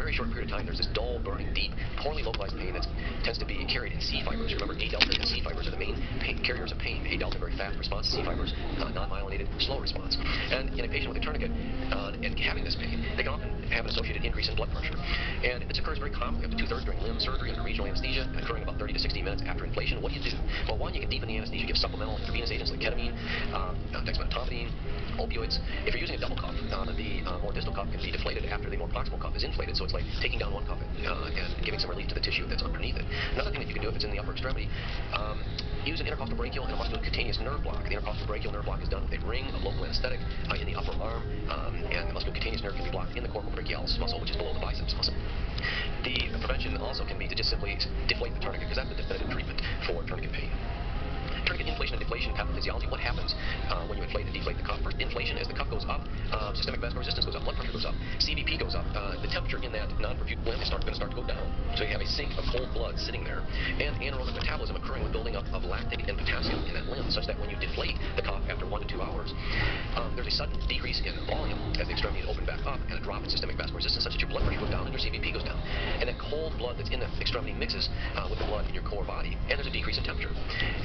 very short period of time, there's this dull, burning, deep, poorly localized pain that tends to be carried in C fibers. Remember, A delta and C fibers are the main carriers of pain. A delta, very fast response. C fibers, non-myelinated, slow response. And in a patient with a tourniquet and having this pain, they can often have an associated increase in blood pressure. And this occurs very commonly, up to 2/3 during limb surgery under regional anesthesia, and occurring about 30 to 60 minutes after inflation. What do you do? Well, one, you can deepen the anesthesia, give supplemental intravenous agents like ketamine, dexmedetomidine, opioids. If you're using a double cuff, the more distal cuff can be deflated after the more proximal cuff is inflated, so it's like taking down one cuff and giving some relief to the tissue that's underneath it. Another thing that you can do if it's in the upper extremity, use an intercostal brachial and a musculocutaneous nerve block. The intercostal brachial nerve block is done with a ring of local anesthetic in the upper arm, and the musculocutaneous nerve can be blocked in the corporabrachialis muscle, which is below the biceps muscle. The prevention also can be to just simply deflate the tourniquet, because that's the definitive treatment for tourniquet pain. Tourniquet inflation and deflation pathophysiology. What happens when you inflate and deflate the cuff? First, inflation, as the cuff goes up, systemic vascular resistance goes up, blood pressure goes up, CVP goes up, the temperature in that non-perfused limb is going to start to go down. So you have a sink of cold blood sitting there, and anaerobic metabolism occurring with building up of lactate and potassium in that limb, such that when you deflate the cuff after 1 to 2 hours, there's a sudden decrease in volume as the extremities open back up, and a drop in systemic vascular resistance, such that your blood pressure goes down and your CVP goes down. And that cold blood that's in the extremity mixes with the blood in your core body, and there's a decrease in temperature.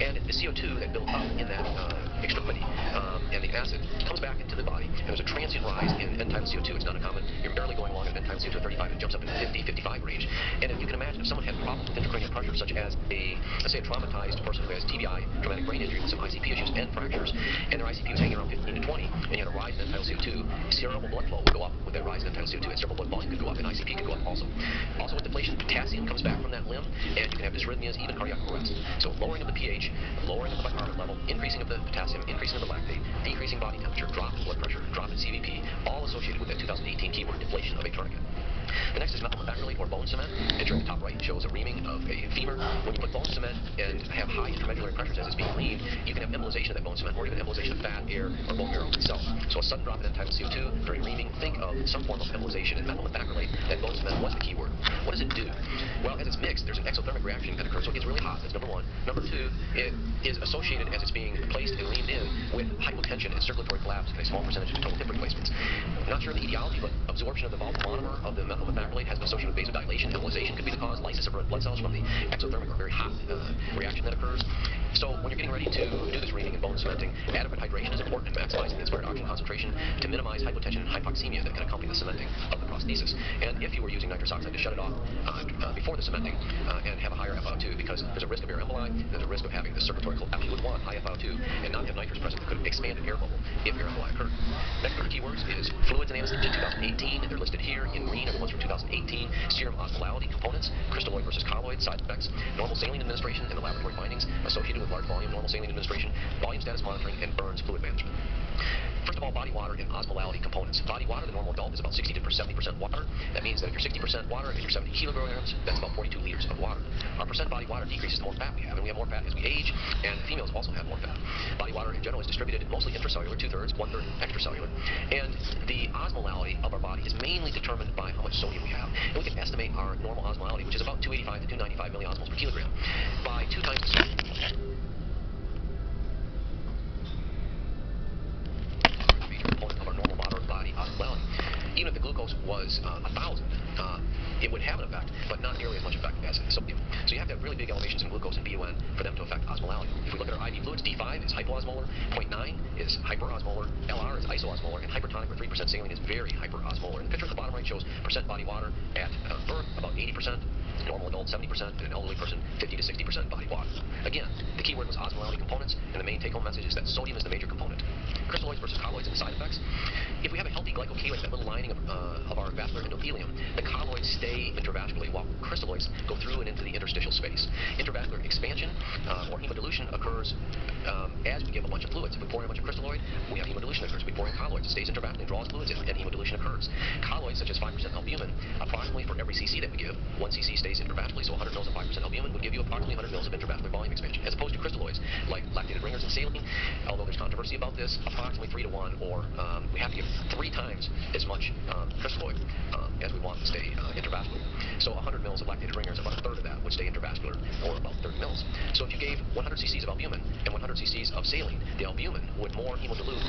And the CO2 that builds up in that extremity and the acid comes back into the body, and there's a transient rise in end-tidal CO2. It's not uncommon. You're barely going along at end-tidal CO2 at 35, and it jumps up into 50, 55 range. And if you can imagine, if someone had problems with intracranial pressure, such as let's say a traumatized person who has TBI, traumatic brain injury, with some ICP issues and fractures, and their ICP was hanging around 15 to 20, and you had a rise in end-tidal CO2, cerebral blood flow would go up with that rise in end-tidal CO2, and cerebral blood volume could go up, and ICP could go up also. Also with deflation, potassium comes back from that limb, and you can have dysrhythmias, even cardiac arrest. So lowering of the pH, lowering of the bicarbonate level, increasing of the potassium, increasing of the lactate, decreasing body temperature, drop in blood pressure, drop in CVP, all associated with that 2018 keyword, deflation of a tourniquet. The next is methylmethacrylate or bone cement. The picture at the top right shows a reaming of a femur. When you put bone cement and have high intramedullary pressures as it's being reamed, you can have embolization of that bone cement, or even embolization of fat, air, or bone marrow itself. So a sudden drop in end-tidal CO2 during reaming, think of some form of embolization. And methylmethacrylate, that bone cement, was the key word. What does it do? Well, as it's mixed, there's an exothermic reaction that occurs, so it gets really hot. That's number one. Number two, it is associated, as it's being placed and reamed in, with hypotension and circulatory collapse in a small percentage of total hip replacements. Not sure of the etiology, but absorption of the volatile monomer of the methylmethacrylate has been associated with vasodilation. Embolization could be the cause. Lysis of red blood cells from the exothermic or very hot reaction that occurs. So when you're getting ready to do this reaming and bone cementing, adequate hydration is important in maximizing the inspired oxygen concentration to minimize hypotension and hypoxemia that can accompany the cementing of the prosthesis. And if you were using nitrous oxide to shut it off before the cementing and have a higher FiO2, because there's a risk of air emboli, there's a risk of having the circulatory collapse. You would want high FiO2 and not have nitrous present that could expand an air bubble if air emboli occurred. Next group of keywords is fluids and anesthesia 2018. They're listed here in green are the ones from 2018. Serum osmolality components, crystalloid versus colloid, side effects, normal saline administration, and the laboratory findings associated with large volume normal saline administration, volume status monitoring, and burns fluid management. First of all, body water and osmolality components. Body water, the normal adult, is about 60 to 70% water. That means that if you're 60% water and you're 70 kilograms, that's about 42 liters of water. Our percent body water decreases the more fat we have, and we have more fat as we age, and females also have more fat. Body water in general is distributed mostly intracellular, 2/3, 1/3 extracellular, and the osmolality of our body is mainly determined by how much sodium we have. And we can estimate our normal osmolality, which is about 285 to 295 milliosmoles per kilogram, by 2 times the sodium. Well, even if the glucose was 1,000, it would have an effect, but not nearly as much effect as sodium. So you have to have really big elevations in glucose and BUN for them to affect osmolality. If we look at our IV fluids, D5 is hypoosmolar, 0.9 is hyperosmolar, LR is isoosmolar, and hypertonic or 3% saline is very hyperosmolar. And the picture at the bottom right shows percent body water at birth, about 80%, normal adult 70%, and an elderly person 50 to 60% body water. Again, the key word was osmolality components, and the main take-home message is that sodium is the major component. Crystalloids versus colloids and the side effects. If we have a healthy glycocalate, that little lining of our vascular endothelium, the colloids stay intravascularly, while crystalloids go through and into the interstitial space. Intravascular expansion or hemodilution occurs as we give a bunch of fluids. If we pour in a bunch of crystalloid, we have hemodilution that occurs. If we pour in colloids, it stays intravascularly, draws fluids in, and hemodilution occurs. Colloids, such as 5% albumin, approximately for every cc that we give, 1 cc stays intravascularly, so 100 mils of 5% albumin would give you approximately 100 mils of intravascular volume expansion, as opposed to crystalloids like lactated ringers and saline. Although there's controversy about this, approximately 3 to 1, or we have to give 3 times as much crystalloid as we want to stay intravascular. So 100 mils of lactated ringers, about 1/3 of that would stay intravascular, or about 30 mils. So if you gave 100 cc's of albumin and 100 cc's of saline, the albumin would more hemodilute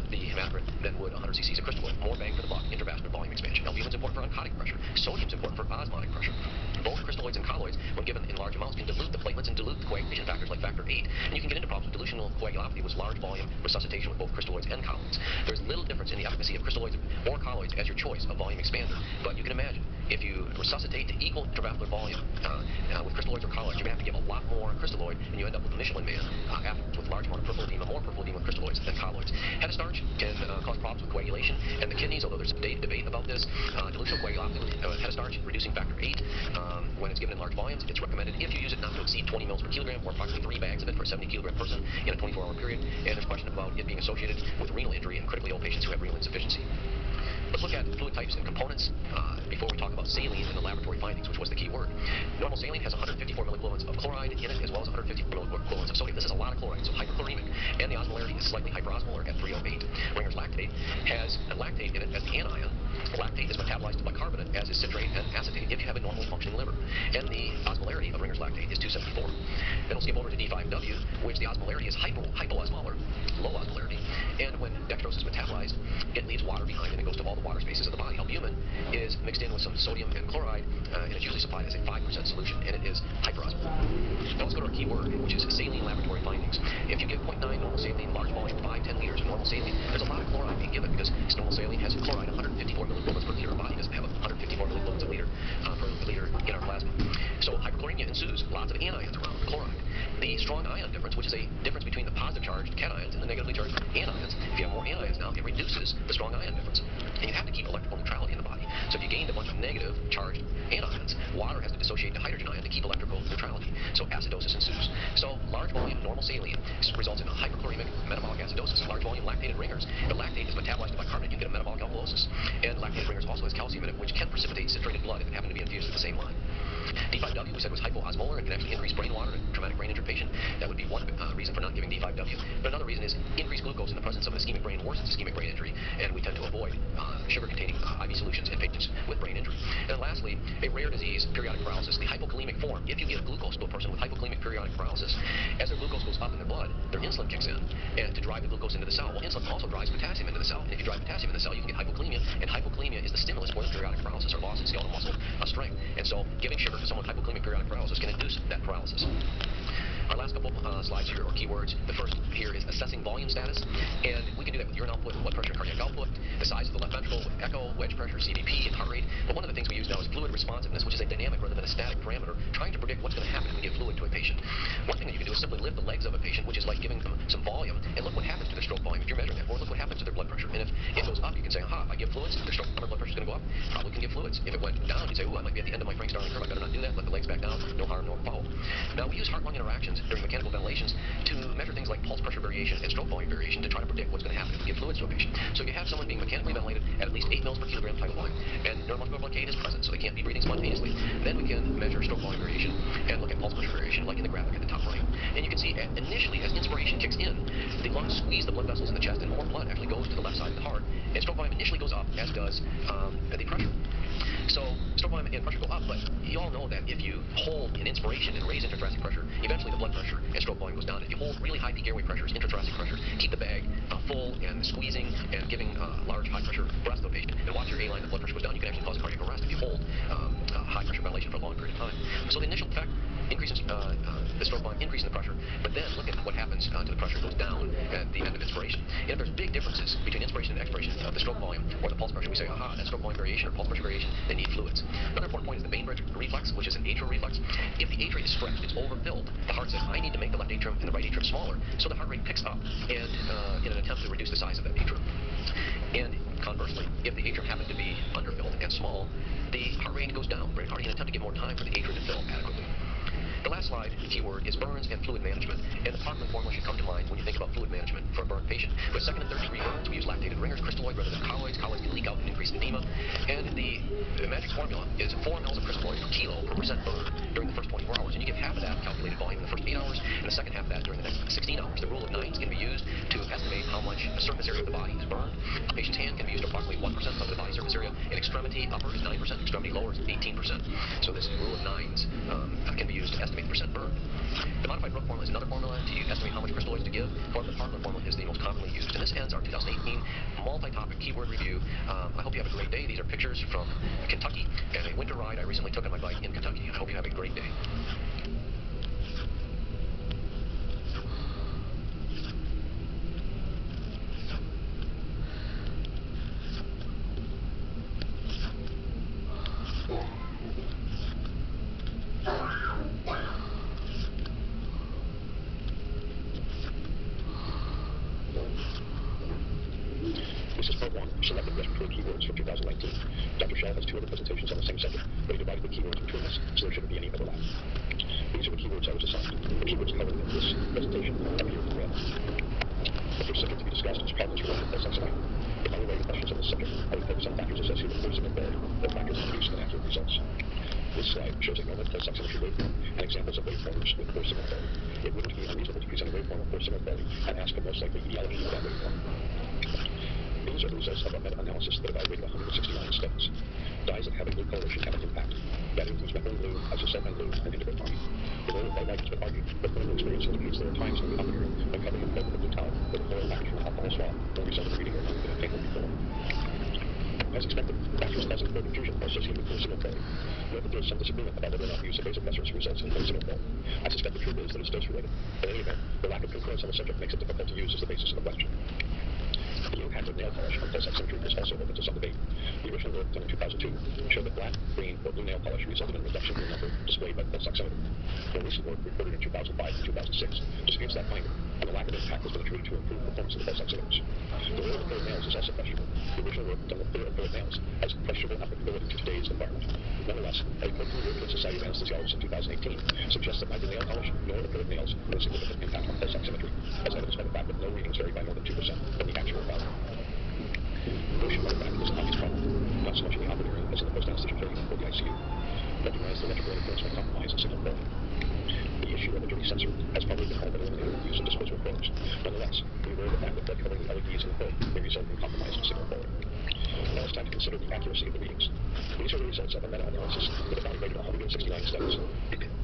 the hematocrit than would 100 cc's of crystalloid. More bang for the buck, intravascular volume expansion. Albumin is important for oncotic pressure. Sodium is important for osmotic pressure. Both crystalloids and colloids, when given in large amounts, can dilute the platelets and dilute the coagulation factors like factor VIII. And you can get into problems with dilutional coagulopathy with large volume resuscitation with both crystalloids and colloids. There's little difference in the efficacy of crystalloids or colloids as your choice of volume expander. But you can imagine, if you resuscitate to equal intravascular volume with crystalloids or colloids, you're going to have to give a lot more crystalloid, and you end up with a Michelin man afterwards with large amount of peripheral edema, more peripheral edema with crystalloids than colloids. Hetastarch can cause problems with coagulation and the kidneys, although there's some debate about this. Dilutional coagulopathy with hetastarch reducing factor VIII when it's given in large volumes. It's recommended if you use it not to exceed 20 mils per kilogram, or approximately 3 bags of it for a 70 kilogram person in a 24-hour period. And there's question about it being associated with renal injury in critically ill patients who have renal insufficiency. Let's look at fluid types and components before we talk about saline and the laboratory findings, which was the key word. Normal saline has 154 milliequivalents of chloride in it, as well as 154 milliequivalents of sodium. This is a lot of chloride, so hyperchloremic. And the osmolarity is slightly hyperosmolar at 308. Ringer's lactate has a lactate in it as the anion. Lactate is metabolized to bicarbonate, as is citrate and acetate, if you have a normally functioning liver. And the osmolarity of Ringer's lactate is 274. Then we'll skip over to D5W, which the osmolarity is hypoosmolar, low osmolarity. And when dextrose is metabolized, it leaves water behind, and it goes to all the water spaces of the body. Albumin is mixed in with some sodium and chloride, and it's usually supplied as a 5% solution, and it is hyperosmolar. Now let's go to our key word, which is saline laboratory findings. If you give 0.9 normal saline, large volume, 5-10 liters of normal saline, there's a lot of chloride being given, because normal saline has chloride 154 milliequivalents per liter. Our body doesn't have 154 milliequivalents per liter in our plasma. So hyperchloremia ensues, lots of anions around chloride. The strong ion difference, which is a difference between the positive charged cations and the negatively charged anions, if you have more anions now, it reduces the strong ion difference. And you have to keep electrical neutrality in the body. So if you gained a bunch of negative charged anions, water has to dissociate to hydrogen ion to keep electrical neutrality. So acidosis ensues. So large volume normal saline results in a hyperchloremic metabolic acidosis. Large volume lactated Ringers, the lactate is metabolized to bicarbonate, you get a metabolic alkalosis. And lactated Ringers also has calcium in it, which can precipitate citrated blood if it happened to be infused with the same line. D5W, we said, was hypoosmolar and can actually increase brain water in a traumatic brain injured patient. That would be one reason for not giving D5W. But another reason is increased glucose in the presence of an ischemic brain worsens ischemic brain injury, and we tend to avoid sugar-containing IV solutions in patients with brain injury. And lastly, a rare disease, periodic paralysis, the hypokalemic form. If you give glucose to a person with hypokalemic periodic paralysis, as their glucose goes up in their blood, their insulin kicks in and to drive the glucose into the cell. Well, insulin also drives potassium into the cell, and if you drive potassium in the cell, you can get hypokalemia, and hypokalemia is the stimulus for the periodic paralysis or loss in skeletal muscle strength. And so giving sugar to someone with hypokalemic periodic paralysis can induce that paralysis. Our last couple slides here are keywords. The first here is assessing volume status, and we can do that with urine output, blood pressure, cardiac output, the size of the left ventricle with echo, wedge pressure, CVP, and heart rate. But one of the things we use now is fluid responsiveness, which is a dynamic rather than a static parameter, trying to predict what's going to happen if we give fluid to a patient. One thing that you can do is simply lift the legs of a patient, which is like giving them some volume, and look what happens to their stroke volume if you're measuring that, or look what happens to their blood pressure. And if it goes up, you can say, aha, if I give fluids, their stroke blood pressure is going to go up. Probably can give fluids. If it went down, you'd say, ooh, I might be at the end of my Frank Starling curve. I better not do that. Let the legs back down. No harm, no foul. Now, we use heart-lung interactions during mechanical ventilation to measure things like pulse pressure variation and stroke volume variation to try to predict what's going to happen if we give fluids to a patient. So if you have someone being mechanically ventilated at least 8 mils per kilogram tidal volume, and neuromuscular blockade is present, so they can't be breathing spontaneously, then we can measure stroke volume variation and look at pulse pressure variation, like in the graphic at the top right. And you can see initially, as inspiration kicks in, the lungs squeeze the blood vessels in the chest, and more blood actually goes to the left side of the heart, and stroke volume initially goes up, as does the pressure. So stroke volume and pressure go up, but you all know that if you hold an inspiration and raise intrathoracic pressure, eventually the blood pressure and stroke volume goes down. If you hold really high peak airway pressures, intrathoracic pressure, keep the bag full and squeezing and giving large high pressure breaths to a patient, and watch your A line, the blood pressure goes down, you can actually cause cardiac arrest if you hold high pressure ventilation for a long period of time. So the initial effect, increase in the stroke volume, increase in the pressure, but then look at what happens to the pressure goes down at the end of inspiration. And if there's big differences between inspiration and expiration of the stroke volume or the pulse pressure, we say, aha, that's stroke volume variation or pulse pressure variation, they need fluids. Another important point is the Bainbridge reflex, which is an atrial reflex. If the atria is stretched, it's overfilled, the heart says, I need to make the left atrium and the right atrium smaller, so the heart rate picks up and in an attempt to reduce the size of that atrium. And conversely, if the atrium happened to be underfilled and small, the heart rate goes down very hard in an attempt to get more time for the atrium to fill adequately. The last slide, the keyword, is burns and fluid management. And the Parkman formula should come to mind when you think about fluid management for a burn patient. With second and third degree burns, we use lactated Ringers, crystalloid rather than colloids. Colloids can leak out and increase edema. And the magic formula is 4 mLs of crystalloid per kilo per percent burn during the first 24 hours. And you give half of that calculated volume in the first 8 hours, and the second half of that during the next 16 hours. The rule of nines can be used to estimate how much the surface area of the body is burned. A patient's hand can be used to approximately 1% of the body surface area. In extremity upper is 9%, extremity lower is 18%. So this rule of nines can be used to estimate percent burned. The modified Brooke formula is another formula to estimate how much crystalloids to give. However, the Parkman formula is the most commonly used. And this ends our 2018 multi-topic keyword review. I hope you have a great day. These are pictures from Kentucky and a winter ride I recently took on my bike in Kentucky. I hope you have a great day. This is part one, selected respiratory keywords for 2019. Dr. Shell has 2 other presentations on the same subject, but he divided the keywords between us, so there shouldn't be any overlap. These are the keywords I was assigned. The keywords covered in this presentation appear in red. The first subject to be discussed is problems related to pulse oximeter. If I were writing questions on this subject, I would focus on factors associated with pulse quality, or factors that produce inaccurate results. This slide shows a normal pulse oximetry waveform and examples of waveforms with poor signal quality. It wouldn't be unreasonable to present a waveform of poor signal quality and ask for most likely etiology of that waveform. These are the results of a meta-analysis that evaluated 169 studies. Dyes that have a blue coloration have an impact. That includes methylene blue, isosulfite blue, and indigo blue. The role of white light would argue that clinical experience indicates there are times in the operator when covering a probe with a blue towel or the floral package from an alcohol swab will result in reading or not in a painful before. As expected, factors causing probe confusion are associated with poor signal quality. Note that there is some disagreement about whether or not the use of vasopressors results in poor signal quality. I suspect the truth is that it's dose-related. In any event, the lack of concurrence on the subject makes it difficult to use as the basis of the question. The impact of nail polish on pulse oximetry is also open to some debate. The original work done in 2002 showed that black, green, or blue nail polish resulted in a reduction in the number displayed by the pulse oximeter. More recent work reported in 2005 and 2006 disputes that finding, and the lack of impact has been attributed to improved performance of the pulse oximeters. The role of apparent nails is also questionable. The original work done with clear apparent nails has questionable applicability to today's environment. Nonetheless, a report from the European Society of Anesthesiologists in 2018 suggests that neither nail polish nor apparent nails have a significant impact on pulse oximetry, as evidenced by the fact that no readings vary by more than 2% from the actual value. Motion by the back is an obvious problem, not so much in the operating room as in the post-anesthesia care unit or the ICU. Recognize the electrical interference may compromise signal quality. The issue of a dirty sensor has probably been all but eliminated with the use of disposable probes. Nonetheless, we aware of the fact that blood covering the LEDs in the probe may result in compromised signal quality. Now it's time to consider the accuracy of the readings. These are the results of a meta-analysis that evaluated 169 studies.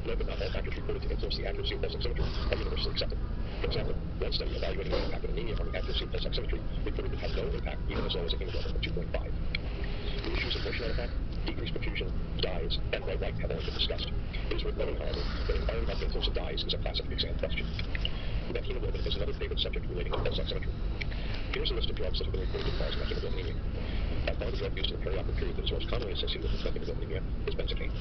Note that not all factors reported to influence the accuracy of pulse oximetry are universally accepted. For example, one study evaluating the impact of anemia on the accuracy of pulse oximetry reported it had no impact even as low as a hemoglobin of 2.5. The issues of motion artifact, decreased perfusion, dyes, and white light have already been discussed. It is worth noting, however, that inquiring about the influence of dyes is a classic exam question. Methemoglobin is another favorite subject relating to pulse oximetry. Here's a list of drugs that have been reported to cause methemoglobinemia. By far the drug used in the perioperative period that is most commonly associated with methemoglobinemia is benzocaine.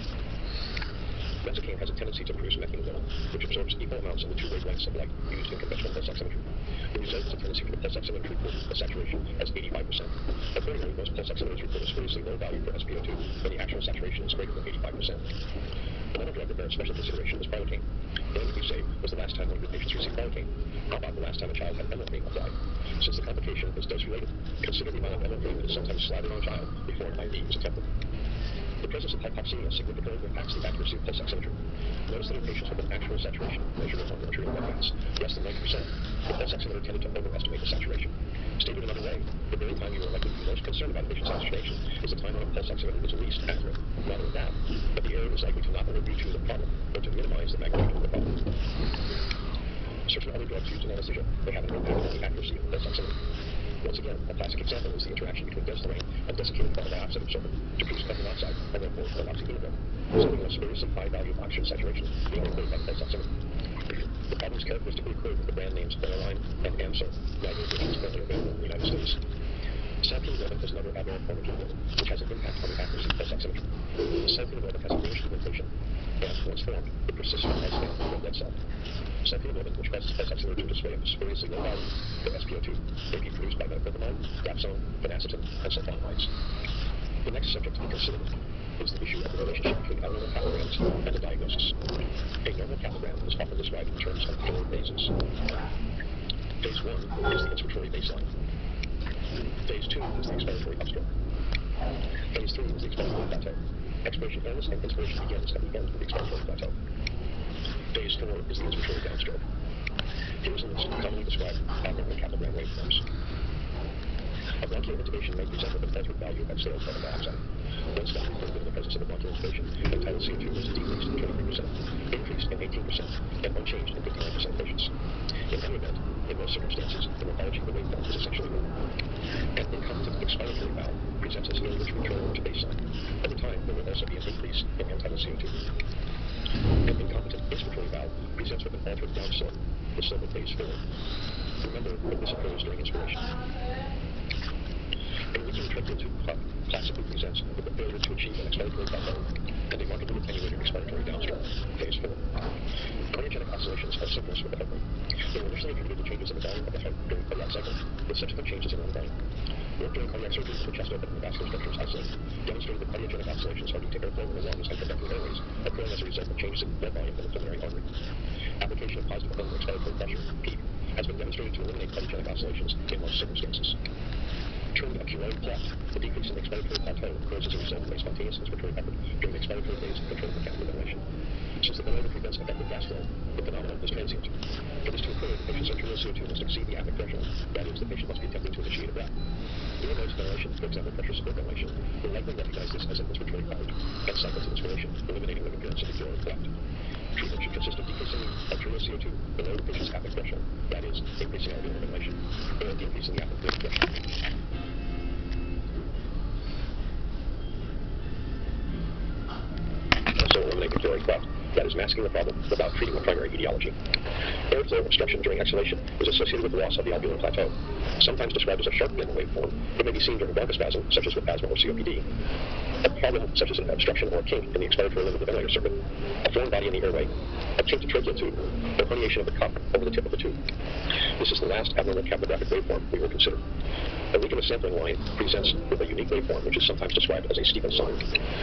Benzocaine has a tendency to produce methemoglobin, which absorbs equal amounts of the 2 wavelengths of light used in conventional pulse oximetry. The result is a tendency for the pulse oximeter to report a saturation as 85%. Accordingly, most pulse oximeters report a spuriously low value for SpO2 when the actual saturation is greater than 85%. Another drug that merits special consideration is Prilocaine. When, you say, was the last time one of your patients received Prilocaine? How about the last time a child had Emeralcaine applied? Since the complication is dose-related, consider the amount of Emeralcaine that is sometimes slathered on a child before an IV is attempted. The presence of hypoxemia significantly impacts the accuracy of pulse oximetry. Notice that in patients with an actual saturation measured on arterial blood mass less than 90%, the pulse oximeter tended to overestimate the saturation. Stated another way, the very time you are likely to be most concerned about a patient's saturation is the time when a pulse oximeter is least accurate. Not only that, but the error is likely to not only be to the problem, but to minimize the magnitude of the problem. Certain other drugs used in anesthesia may have an impact on the accuracy of the pulse oximeter. Once again, a classic example is the interaction between desflurane and desiccated carbon dioxide absorber to produce carbon monoxide and therefore peroxyhemoglobin, resulting in a spuriously high value of oxygen saturation being recorded by the pulse oximeter. The problems characteristically occurred with the brand names Benaline and Amsol, neither of which is currently available in the United States. Self-hemoglobin is another abnormal form of hemoglobin, which has an impact on the accuracy of pulse oximetry. Self-hemoglobin has a British pigmentation, and once formed, it persists for lifespan in the red blood cell. Self-hemoglobin, which causes pulse oximeter to display a spuriously low value for SpO2, may be produced by metoclopramide, dapsone, phenacetin, and sulfonamides. The next subject to be considered is the issue of the relationship between abnormal capnograms and the diagnosis. A normal capnogram is often described in terms of 4 phases. Phase 1 is the inspiratory baseline. Phase 2 is the expiratory upstroke. Phase 3 is the expiratory plateau. Expiration ends and inspiration begins at the end of the expiratory plateau. Phase 4 is the inspiratory downstroke. Here is a list of commonly described abnormal capnogram waveforms. A bronchial intubation may present with an altered value of exhaled carbon dioxide. One study reported in the presence of a bronchial intubation entitled CO2 was decreased in 23%, increased in 18%, and unchanged in 59% of patients. In any event, in most circumstances, the morphology of the waveform is essentially normal. An incompetent expiratory valve presents as no rich return to baseline. Over slope of phase 4. Remember that this occurs during inspiration. A weakened tracheal tube puff classically presents with the failure to achieve an expiratory plateau and a markedly attenuated expiratory downstroke, phase 4. Cardiogenic oscillations are synchronous with the heart rate. They were initially attributed to changes in the volume of the heart during the cardiac cycle, with subsequent changes in lung volume. Work during cardiac surgery with the chest open and the vascular structures isolated demonstrated that cardiogenic oscillations are due to airflow in the lungs and conducting airways occurring as a result of changes in blood volume in the pulmonary artery. Application of positive pulmonary expiratory pressure, PEEP, has been demonstrated to eliminate cardiogenic oscillations in most circumstances. Termed a Curone cleft, the decrease in the expiratory plateau occurs as a result of a spontaneous inspiratory effort during the expiratory phase of controlled mechanical ventilation. Since the ventilator prevents effective gas flow, the phenomenon is transient. For this to occur, the patient's arterial CO2 must exceed the apneic threshold. That is, the patient must be attempting to initiate a breath. During modes of ventilation, for example, pressure support ventilation, will likely recognize this as an inspiratory effort and cycle to inspiration, eliminating the appearance of the Curone cleft. Treatment should consist of decreasing arterial CO2 below the patient's apneic threshold. That is, increasing alveolar ventilation, or decreasing the apneic threshold. Also eliminate the Curone cleft. That is masking the problem without treating the primary etiology. Airflow obstruction during exhalation is associated with loss of the alveolar plateau. Sometimes described as a sharp bend waveform, it may be seen during bronchospasm, such as with asthma or COPD. A problem such as an obstruction or a kink in the expiratory limb of the ventilator circuit, a foreign body in the airway, a kinked tracheal tube, or herniation of the cup over the tip of the tube. This is the last abnormal capnographic waveform we will consider. A Leakman sampling line presents with a unique waveform, which is sometimes described as a steeple sign.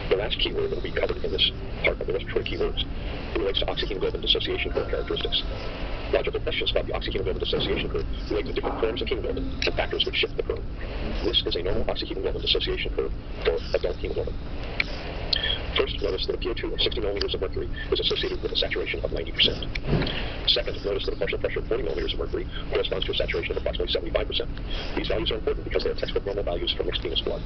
The last keyword that will be covered in this part of the respiratory keywords relates to oxyhemoglobin dissociation curve characteristics. Logical questions about the oxyhemoglobin dissociation curve relate to different forms of hemoglobin and factors which shift the curve. This is a normal oxyhemoglobin dissociation curve for adult hemoglobin. First, notice that a PO2 of 60 millimeters of mercury is associated with a saturation of 90%. Second, notice that a partial pressure of 40 millimeters of mercury corresponds to a saturation of approximately 75%. These values are important because they are textbook normal values for mixed venous blood.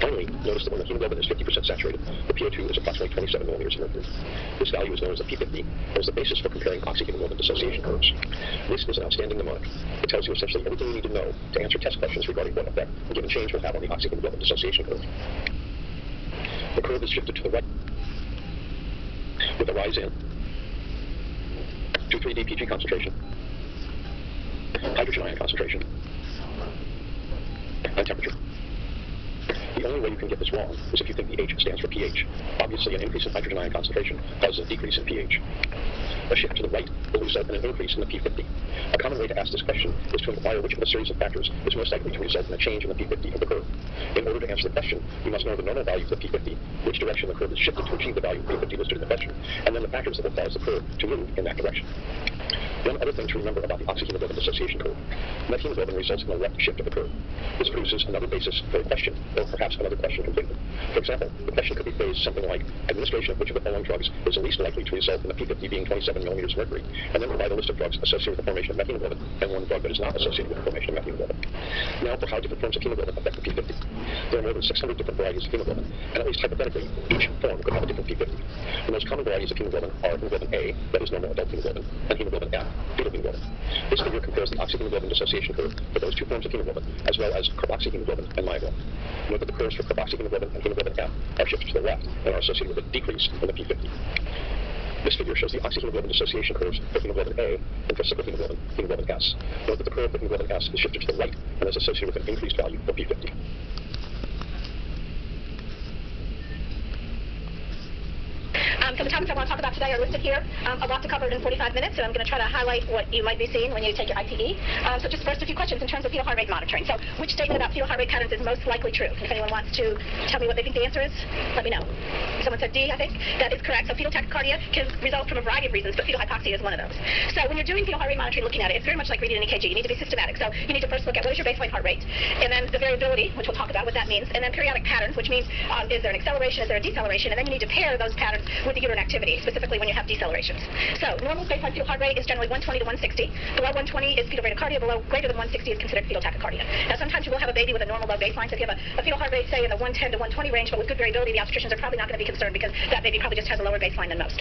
Finally, notice that when the hemoglobin is 50% saturated, the PO2 is approximately 27 millimeters of mercury. This value is known as the P50 and is the basis for comparing oxyhemoglobin dissociation curves. This is an outstanding mnemonic. It tells you essentially everything you need to know to answer test questions regarding what effect a given change will have on the oxyhemoglobin dissociation curve. The curve is shifted to the right with a rise in 2,3-DPG concentration, hydrogen ion concentration, and temperature. The only way you can get this wrong is if you think the H stands for pH. Obviously, an increase in hydrogen ion concentration causes a decrease in pH. A shift to the right will result in an increase in the P50. A common way to ask this question is to inquire which of a series of factors is most likely to result in a change in the P50 of the curve. In order to answer the question, you must know the normal value of the P50, which direction the curve is shifted to achieve the value of P50 listed in the question, and then the factors that will cause the curve to move in that direction. One other thing to remember about the oxyhemoglobin dissociation curve. Methemoglobin results in a left shift of the curve. This produces another basis for a question, or perhaps another question completely. For example, the question could be phrased something like, administration of which of the following drugs is least likely to result in the P50 being 27 millimeters of mercury, and then provide a list of drugs associated with the formation of methemoglobin and one drug that is not associated with the formation of methemoglobin. Now for how different forms of hemoglobin affect the P50. There are more than 600 different varieties of hemoglobin, and at least hypothetically, each form could have a different P50. The most common varieties of hemoglobin are hemoglobin A, that is normal adult hemoglobin, and hemoglobin F, fetal hemoglobin. This figure compares the oxyhemoglobin dissociation curve for those two forms of hemoglobin, as well as carboxyhemoglobin and myoglobin. Note that the curves for carboxyhemoglobin and hemoglobin F are shifted to the left and are associated with a decrease in the P50. This figure shows the oxyhemoglobin dissociation curves for hemoglobin A and for sickle hemoglobin, hemoglobin S. Note that the curve for hemoglobin S is shifted to the right and is associated with an increased value for P50. So the topics I want to talk about today are listed here. A lot to cover in 45 minutes, so I'm going to try to highlight what you might be seeing when you take your ITE. So just first a few questions in terms of fetal heart rate monitoring. So which statement about fetal heart rate patterns is most likely true? If anyone wants to tell me what they think the answer is, let me know. Someone said D, I think. That is correct. So fetal tachycardia can result from a variety of reasons, but fetal hypoxia is one of those. So when you're doing fetal heart rate monitoring, looking at it, it's very much like reading an EKG. You need to be systematic. So you need to first look at what is your baseline heart rate, and then the variability, which we'll talk about what that means, and then periodic patterns, which means is there an acceleration, is there a deceleration, and then you need to pair those patterns with the uterine activity, specifically when you have decelerations. So normal baseline fetal heart rate is generally 120 to 160. Below 120 is fetal bradycardia. Below greater than 160 is considered fetal tachycardia. Now sometimes you will have a baby with a normal low baseline. So if you have a fetal heart rate, say in the 110 to 120 range, but with good variability, the obstetricians are probably not going to be concerned because that baby probably just has a lower baseline than most.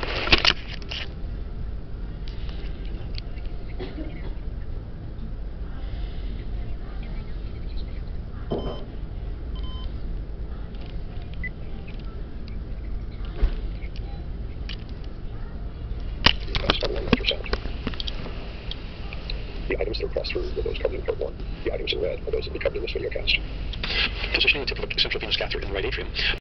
The items that are crossed through are those covered in port 1. The items in red are those that will be covered in this video cast. Positioning the tip of a central venous catheter in the right atrium.